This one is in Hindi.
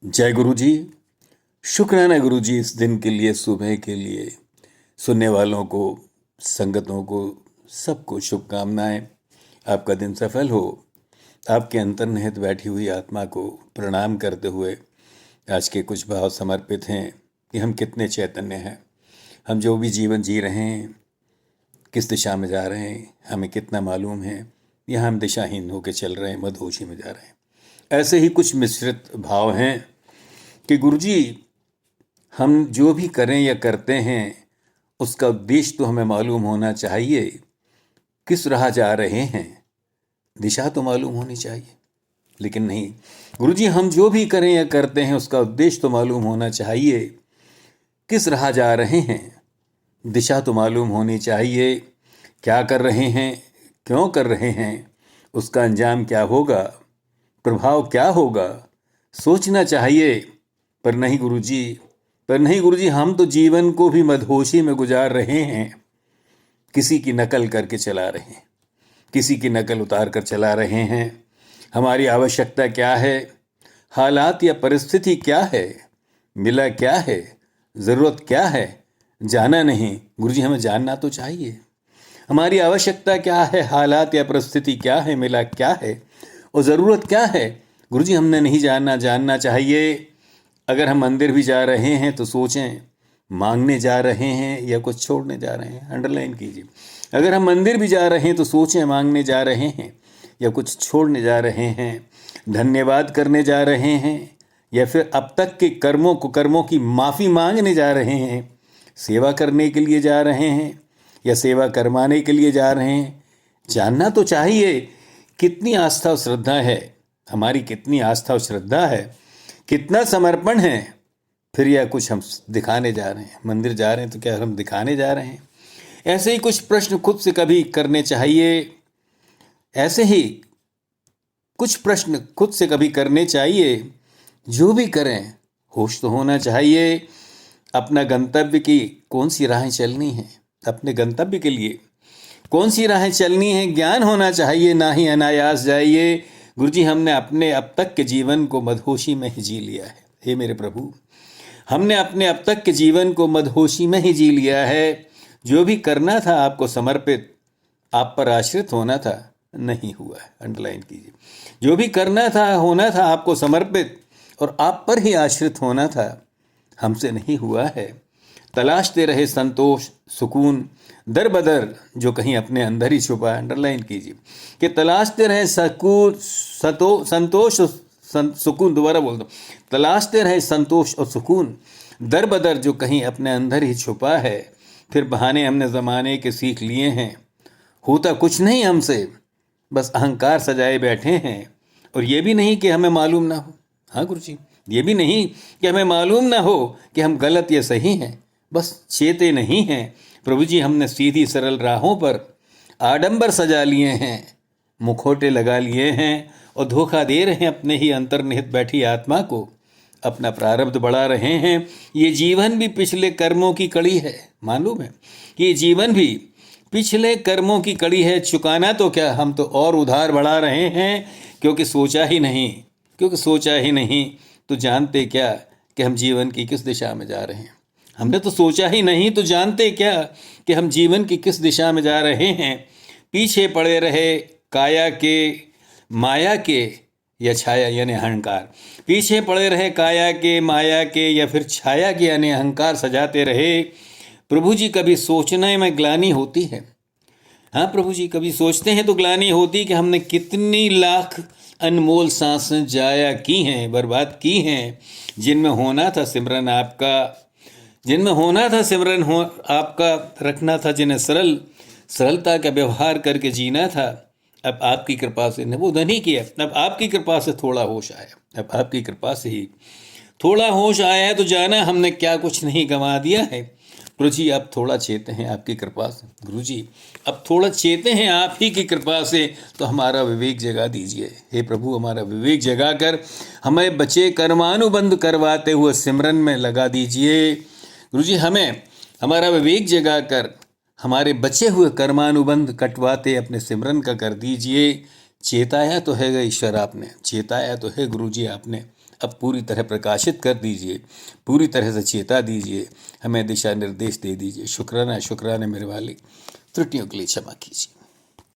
जय गुरु जी। शुक्राना गुरु जी इस दिन के लिए, सुबह के लिए। सुनने वालों को, संगतों को, सबको शुभकामनाएं। आपका दिन सफल हो। आपके अंतर्निहित बैठी हुई आत्मा को प्रणाम करते हुए आज के कुछ भाव समर्पित हैं कि हम कितने चैतन्य हैं। हम जो भी जीवन जी रहे हैं, किस दिशा में जा रहे हैं, हमें कितना मालूम है, या हम दिशाहीन होकर चल रहे हैं, मदहोशी में जा रहे हैं। ऐसे ही कुछ मिश्रित भाव हैं कि गुरुजी, हम जो भी करें या करते हैं उसका उद्देश्य तो हमें मालूम होना चाहिए। किस राह जा रहे हैं, दिशा तो मालूम होनी चाहिए। लेकिन नहीं गुरुजी, हम जो भी करें या करते हैं उसका उद्देश्य तो मालूम होना चाहिए। किस राह जा रहे हैं, दिशा तो मालूम होनी चाहिए। क्या कर रहे हैं, क्यों कर रहे हैं, उसका अंजाम क्या होगा, प्रभाव क्या होगा, सोचना चाहिए। पर नहीं गुरुजी, हम तो जीवन को भी मदहोशी में गुजार रहे हैं। किसी की नकल करके चला रहे हैं, किसी की नकल उतार कर चला रहे हैं। हमारी आवश्यकता क्या है, हालात या परिस्थिति क्या है, मिला क्या है, ज़रूरत क्या है, जाना नहीं। गुरुजी, हमें जानना तो चाहिए। हमारी आवश्यकता क्या है, हालात या परिस्थिति क्या है, मिला क्या है और ज़रूरत क्या है। गुरुजी, हमने नहीं जानना चाहिए। अगर हम मंदिर भी जा रहे हैं तो सोचें, मांगने जा रहे हैं या कुछ छोड़ने जा रहे हैं। अंडरलाइन कीजिए। अगर हम मंदिर भी जा रहे हैं तो सोचें, मांगने जा रहे हैं या कुछ छोड़ने जा रहे हैं, धन्यवाद करने जा रहे हैं या फिर अब तक के कर्मों की माफ़ी मांगने जा रहे हैं, सेवा करने के लिए जा रहे हैं या सेवा करवाने के लिए जा रहे हैं। जानना तो चाहिए कितनी आस्था और श्रद्धा है हमारी, कितनी आस्था और श्रद्धा है, कितना समर्पण है। फिर या कुछ हम दिखाने जा रहे हैं। मंदिर जा रहे हैं तो क्या हम दिखाने जा रहे हैं। ऐसे ही कुछ प्रश्न खुद से कभी करने चाहिए। ऐसे ही कुछ प्रश्न खुद से कभी करने चाहिए। जो भी करें होश तो होना चाहिए। अपना गंतव्य की कौन सी राहें चलनी है, अपने गंतव्य के लिए कौन सी राहें चलनी है, ज्ञान होना चाहिए। ना ही अनायास जाइए। गुरुजी, हमने अपने अब तक के जीवन को मदहोशी में ही जी लिया है। हे मेरे प्रभु, हमने अपने अब तक के जीवन को मदहोशी में ही जी लिया है। जो भी करना था आपको समर्पित, आप पर आश्रित होना था, नहीं हुआ है। अंडरलाइन कीजिए। जो भी करना था, होना था आपको समर्पित और आप पर ही आश्रित होना था, हमसे नहीं हुआ है। तलाशते रहे संतोष सुकून दर बदर, जो कहीं अपने अंदर ही छुपा है। अंडरलाइन कीजिए कि तलाशते रहे संतोष सुकून। दोबारा बोल दो, तलाशते रहे संतोष और सुकून दर बदर, जो कहीं अपने अंदर ही छुपा है। फिर बहाने हमने ज़माने के सीख लिए हैं, होता कुछ नहीं हमसे, बस अहंकार सजाए बैठे हैं। और ये भी नहीं कि हमें मालूम ना हो। हाँ गुरुजी, ये भी नहीं कि हमें मालूम ना हो कि हम गलत या सही हैं, बस चेते नहीं हैं। प्रभु जी, हमने सीधी सरल राहों पर आडंबर सजा लिए हैं, मुखौटे लगा लिए हैं और धोखा दे रहे हैं अपने ही अंतर्निहित बैठी आत्मा को। अपना प्रारब्ध बढ़ा रहे हैं। ये जीवन भी पिछले कर्मों की कड़ी है। मालूम है कि ये जीवन भी पिछले कर्मों की कड़ी है। चुकाना तो क्या, हम तो और उधार बढ़ा रहे हैं, क्योंकि सोचा ही नहीं तो जानते क्या कि हम जीवन की किस दिशा में जा रहे हैं। हमने तो सोचा ही नहीं तो जानते क्या कि हम जीवन की किस दिशा में जा रहे हैं। पीछे पड़े रहे काया के, माया के या छाया यानी अहंकार। पीछे पड़े रहे काया के, माया के या फिर छाया के यानी अहंकार सजाते रहे। प्रभु जी, कभी सोचने में ग्लानि होती है। हाँ प्रभु जी, कभी सोचते हैं तो ग्लानि होती कि हमने कितनी लाख अनमोल सांसें जाया की हैं, बर्बाद की हैं, जिनमें होना था सिमरन आपका, जिनमें होना था सिमरन हो आपका रखना था, जिन्हें सरलता का व्यवहार करके जीना था। अब आपकी कृपा से नबूद नहीं किया। अब आपकी कृपा से थोड़ा होश आया, अब आपकी कृपा से ही थोड़ा होश आया है तो जाना हमने क्या कुछ नहीं गंवा दिया है। गुरु जी, अब थोड़ा चेते हैं आपकी कृपा से। गुरु जी, अब थोड़ा चेते हैं आप ही की कृपा से, तो हमारा विवेक जगा दीजिए। हे प्रभु, हमारा विवेक जगा कर हमें बचे कर्मानुबंध करवाते हुए सिमरन में लगा दीजिए। गुरु जी, हमें हमारा विवेक जगा कर हमारे बचे हुए कर्मानुबंध कटवाते अपने सिमरन का कर दीजिए। चेताया तो है ईश्वर आपने, चेताया तो है गुरु जी आपने, अब पूरी तरह प्रकाशित कर दीजिए, पूरी तरह से चेता दीजिए, हमें दिशा निर्देश दे दीजिए। शुक्राना शुक्राना मेरे वाले, त्रुटियों के लिए क्षमा कीजिए।